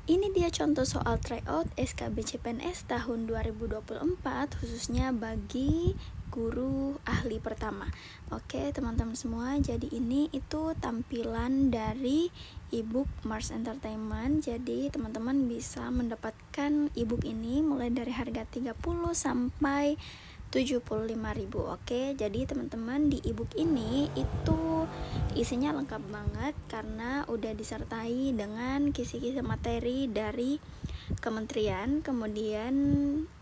Ini dia contoh soal tryout SKB CPNS tahun 2024 khususnya bagi guru ahli pertama. Oke teman-teman semua, jadi ini itu tampilan dari ebook Mars Entertainment. Jadi teman-teman bisa mendapatkan ebook ini mulai dari harga 30 sampai 75.000. Oke, jadi teman-teman di ebook ini itu isinya lengkap banget karena udah disertai dengan kisi-kisi materi dari kementerian. Kemudian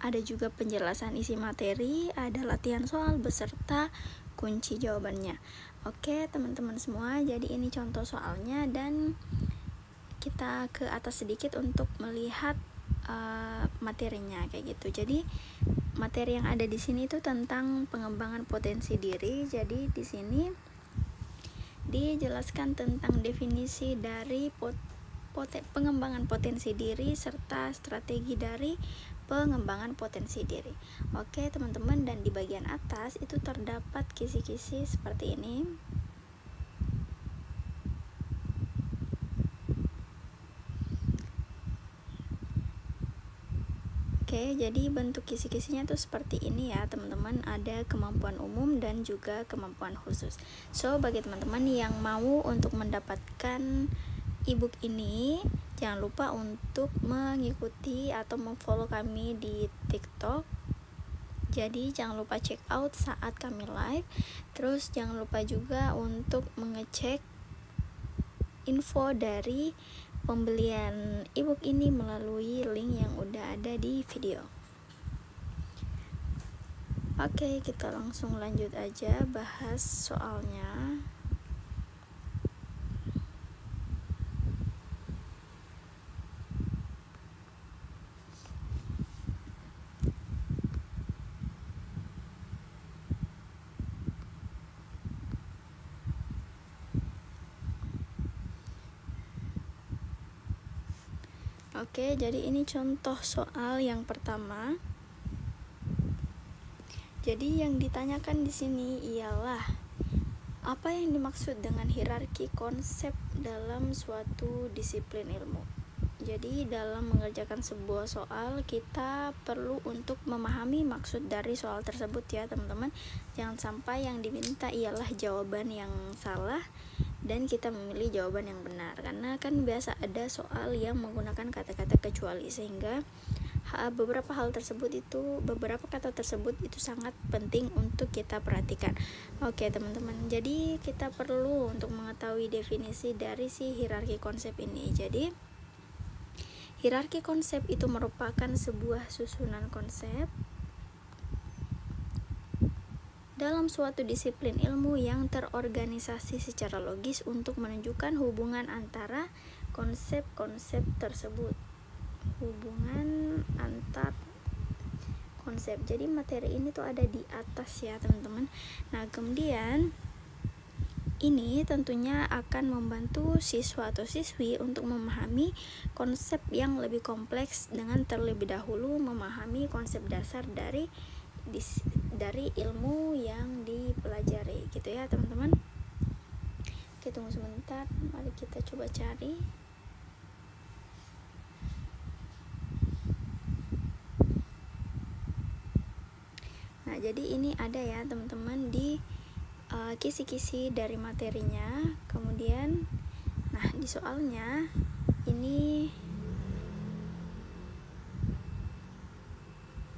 ada juga penjelasan isi materi, ada latihan soal beserta kunci jawabannya. Oke teman-teman semua, jadi ini contoh soalnya dan kita ke atas sedikit untuk melihat materinya kayak gitu. Jadi materi yang ada di sini itu tentang pengembangan potensi diri. Jadi di sini dijelaskan tentang definisi dari pengembangan potensi diri serta strategi dari pengembangan potensi diri. Oke teman-teman, dan di bagian atas itu terdapat kisi-kisi seperti ini. Oke, jadi bentuk kisi-kisinya tuh seperti ini ya teman-teman. Ada kemampuan umum dan juga kemampuan khusus. So bagi teman-teman yang mau untuk mendapatkan ebook ini, jangan lupa untuk mengikuti atau memfollow kami di TikTok. Jadi jangan lupa check out saat kami live. Terus jangan lupa juga untuk mengecek info dari pembelian ebook ini melalui link yang udah ada di video. Oke, kita langsung lanjut aja bahas soalnya. Oke, jadi ini contoh soal yang pertama. Jadi yang ditanyakan di sini ialah apa yang dimaksud dengan hierarki konsep dalam suatu disiplin ilmu. Jadi dalam mengerjakan sebuah soal kita perlu untuk memahami maksud dari soal tersebut ya teman-teman. Jangan sampai yang diminta ialah jawaban yang salah dan kita memilih jawaban yang benar, karena kan biasa ada soal yang menggunakan kata-kata kecuali, sehingga beberapa kata tersebut itu sangat penting untuk kita perhatikan. Oke teman-teman, jadi kita perlu untuk mengetahui definisi dari si hierarki konsep ini. Jadi hierarki konsep itu merupakan sebuah susunan konsep dalam suatu disiplin ilmu yang terorganisasi secara logis untuk menunjukkan hubungan antara konsep-konsep tersebut. Hubungan antar konsep. Jadi materi ini tuh ada di atas ya teman-teman. Nah kemudian ini tentunya akan membantu siswa atau siswi untuk memahami konsep yang lebih kompleks dengan terlebih dahulu memahami konsep dasar dari ilmu yang dipelajari gitu ya teman-teman. Oke, tunggu sebentar, mari kita coba cari. Nah jadi ini ada ya teman-teman di kisi-kisi dari materinya. Kemudian nah di soalnya ini,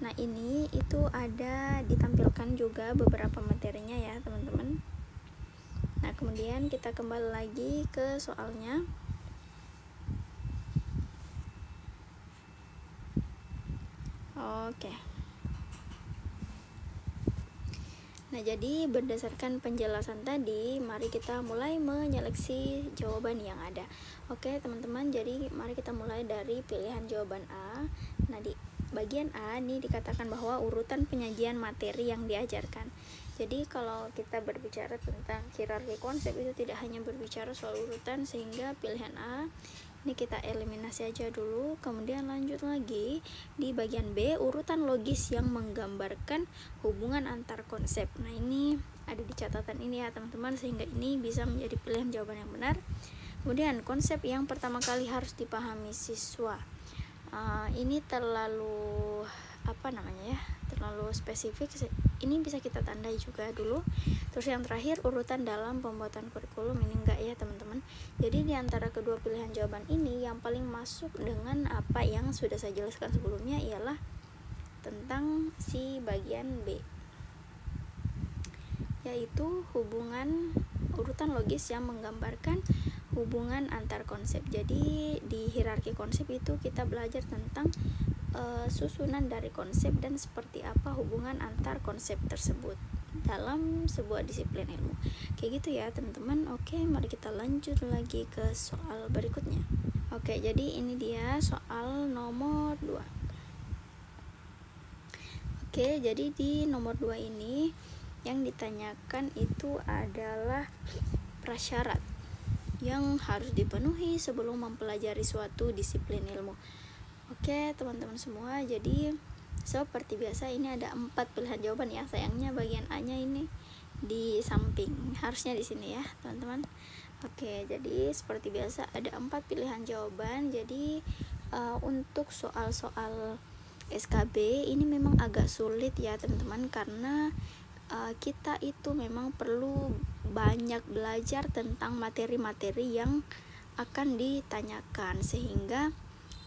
nah ini itu ada ditampilkan juga beberapa materinya ya teman-teman. Nah kemudian kita kembali lagi ke soalnya. Oke. Nah jadi berdasarkan penjelasan tadi, mari kita mulai menyeleksi jawaban yang ada. Oke teman-teman, jadi mari kita mulai dari pilihan jawaban A. Nah di bagian A ini dikatakan bahwa urutan penyajian materi yang diajarkan. Jadi kalau kita berbicara tentang hierarki konsep itu tidak hanya berbicara soal urutan, sehingga pilihan A ini kita eliminasi aja dulu. Kemudian lanjut lagi di bagian B, urutan logis yang menggambarkan hubungan antar konsep. Nah ini ada di catatan ini ya teman-teman, sehingga ini bisa menjadi pilihan jawaban yang benar. Kemudian konsep yang pertama kali harus dipahami siswa, ini terlalu terlalu spesifik, ini bisa kita tandai juga dulu. Terus yang terakhir, urutan dalam pembuatan kurikulum, ini enggak ya teman-teman. Jadi di antara kedua pilihan jawaban ini, yang paling masuk dengan apa yang sudah saya jelaskan sebelumnya ialah tentang si bagian B, yaitu hubungan urutan logis yang menggambarkan hubungan antar konsep. Jadi di hierarki konsep itu kita belajar tentang susunan dari konsep dan seperti apa hubungan antar konsep tersebut dalam sebuah disiplin ilmu. Kayak gitu ya teman-teman. Oke, mari kita lanjut lagi ke soal berikutnya. Oke, jadi ini dia soal nomor 2. Oke, jadi di nomor 2 ini yang ditanyakan itu adalah prasyarat yang harus dipenuhi sebelum mempelajari suatu disiplin ilmu. Oke teman-teman semua, jadi seperti biasa ini ada 4 pilihan jawaban ya. Sayangnya bagian A nya ini di samping, harusnya di sini ya teman-teman. Oke, jadi seperti biasa ada 4 pilihan jawaban. Jadi untuk soal-soal SKB ini memang agak sulit ya teman-teman, karena kita itu memang perlu banyak belajar tentang materi-materi yang akan ditanyakan, sehingga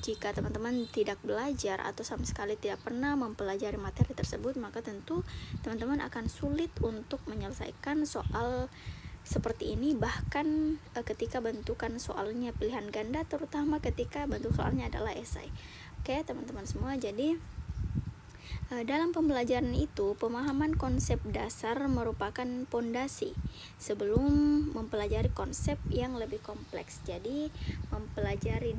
jika teman-teman tidak belajar atau sama sekali tidak pernah mempelajari materi tersebut, maka tentu teman-teman akan sulit untuk menyelesaikan soal seperti ini, bahkan ketika bentukan soalnya pilihan ganda, terutama ketika bentuk soalnya adalah esai. Oke teman-teman semua, jadi dalam pembelajaran itu, pemahaman konsep dasar merupakan pondasi sebelum mempelajari konsep yang lebih kompleks. Jadi, mempelajari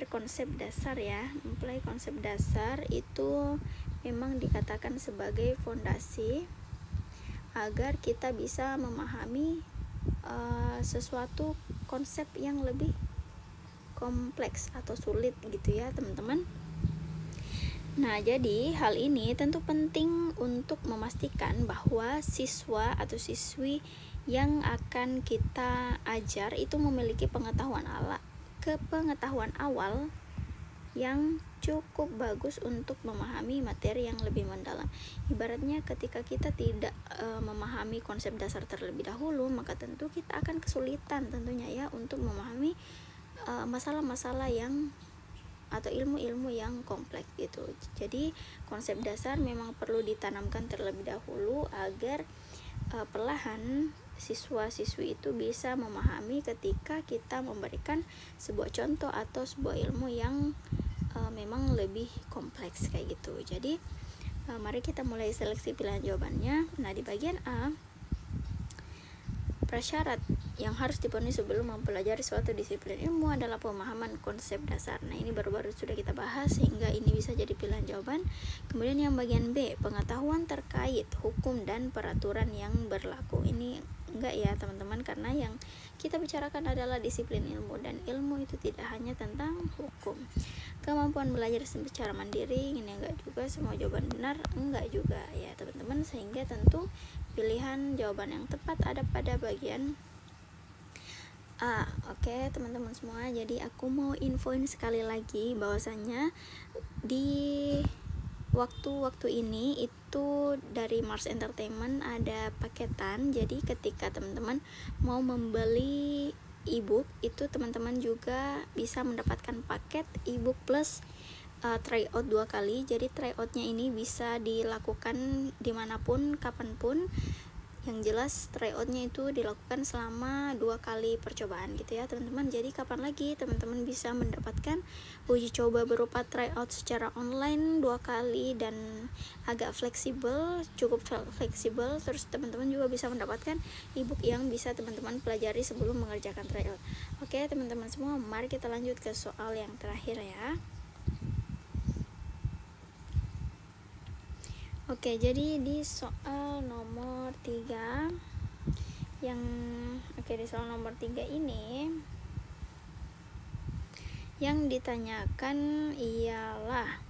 konsep dasar ya. Mempelajari konsep dasar itu memang dikatakan sebagai fondasi agar kita bisa memahami sesuatu konsep yang lebih kompleks atau sulit gitu ya teman-teman. Nah, jadi hal ini tentu penting untuk memastikan bahwa siswa atau siswi yang akan kita ajar itu memiliki pengetahuan awal yang cukup bagus untuk memahami materi yang lebih mendalam. Ibaratnya ketika kita tidak memahami konsep dasar terlebih dahulu, maka tentu kita akan kesulitan tentunya ya untuk memahami masalah-masalah yang atau ilmu-ilmu yang kompleks gitu. Jadi konsep dasar memang perlu ditanamkan terlebih dahulu agar perlahan siswa-siswi itu bisa memahami ketika kita memberikan sebuah contoh atau sebuah ilmu yang memang lebih kompleks kayak gitu. Jadi mari kita mulai seleksi pilihan jawabannya. Nah, di bagian A, prasyarat yang harus dipenuhi sebelum mempelajari suatu disiplin ilmu adalah pemahaman konsep dasar. Nah, ini baru-baru sudah kita bahas sehingga ini bisa jadi pilihan jawaban. Kemudian yang bagian B, pengetahuan terkait hukum dan peraturan yang berlaku. Ini enggak ya teman-teman, karena yang kita bicarakan adalah disiplin ilmu, dan ilmu itu tidak hanya tentang hukum. Kemampuan belajar secara mandiri, ini enggak juga. Semua jawaban benar, enggak juga ya teman-teman, sehingga tentu pilihan jawaban yang tepat ada pada bagian A. Oke teman-teman semua, jadi aku mau infoin sekali lagi bahwasannya di waktu-waktu ini itu dari Mars Entertainment ada paketan. Jadi ketika teman-teman mau membeli ebook itu, teman-teman juga bisa mendapatkan paket ebook plus tryout 2 kali. Jadi tryoutnya ini bisa dilakukan dimanapun, kapanpun. Yang jelas tryoutnya itu dilakukan selama 2 kali percobaan gitu ya teman-teman. Jadi kapan lagi teman-teman bisa mendapatkan uji coba berupa tryout secara online 2 kali dan agak fleksibel, cukup fleksibel. Terus teman-teman juga bisa mendapatkan ebook yang bisa teman-teman pelajari sebelum mengerjakan tryout. Oke teman-teman semua, mari kita lanjut ke soal yang terakhir ya. Oke, jadi di soal nomor 3 di soal nomor 3 ini yang ditanyakan ialah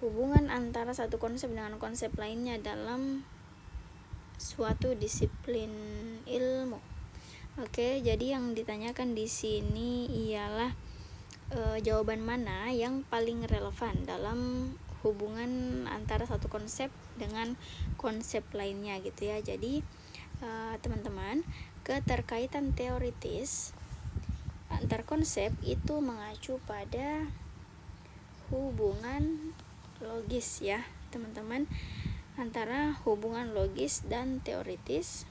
hubungan antara satu konsep dengan konsep lainnya dalam suatu disiplin ilmu. Oke, jadi yang ditanyakan di sini ialah jawaban mana yang paling relevan dalam hubungan antara satu konsep dengan konsep lainnya gitu ya. Jadi teman-teman, keterkaitan teoritis antar konsep itu mengacu pada hubungan logis ya teman-teman, antara hubungan logis dan teoritis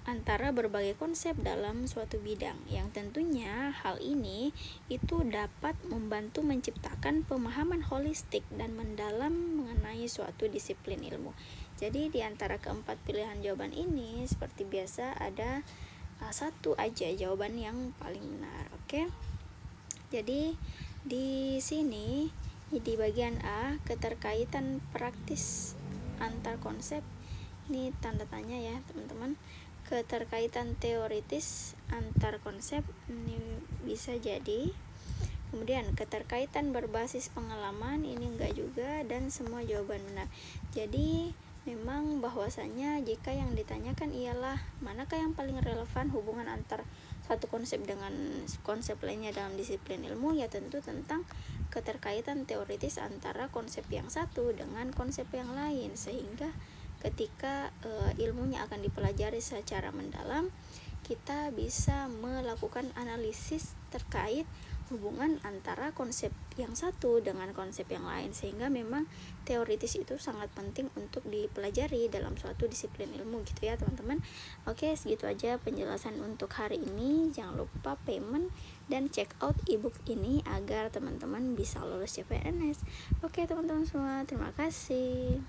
antara berbagai konsep dalam suatu bidang, yang tentunya hal ini itu dapat membantu menciptakan pemahaman holistik dan mendalam mengenai suatu disiplin ilmu. Jadi di antara keempat pilihan jawaban ini seperti biasa ada satu aja jawaban yang paling benar. Oke. Jadi di sini di bagian A, keterkaitan praktis antar konsep, ini tanda tanya ya teman-teman. Keterkaitan teoritis antar konsep, ini bisa jadi. Kemudian keterkaitan berbasis pengalaman, ini enggak juga, dan semua jawaban benar. Jadi memang bahwasanya jika yang ditanyakan ialah manakah yang paling relevan hubungan antar satu konsep dengan konsep lainnya dalam disiplin ilmu, ya tentu tentang keterkaitan teoritis antara konsep yang satu dengan konsep yang lain, sehingga ketika ilmunya akan dipelajari secara mendalam, kita bisa melakukan analisis terkait hubungan antara konsep yang satu dengan konsep yang lain, sehingga memang teoritis itu sangat penting untuk dipelajari dalam suatu disiplin ilmu gitu ya teman-teman. Oke, segitu aja penjelasan untuk hari ini. Jangan lupa payment dan check out ebook ini agar teman-teman bisa lulus CPNS. Oke teman-teman semua, terima kasih.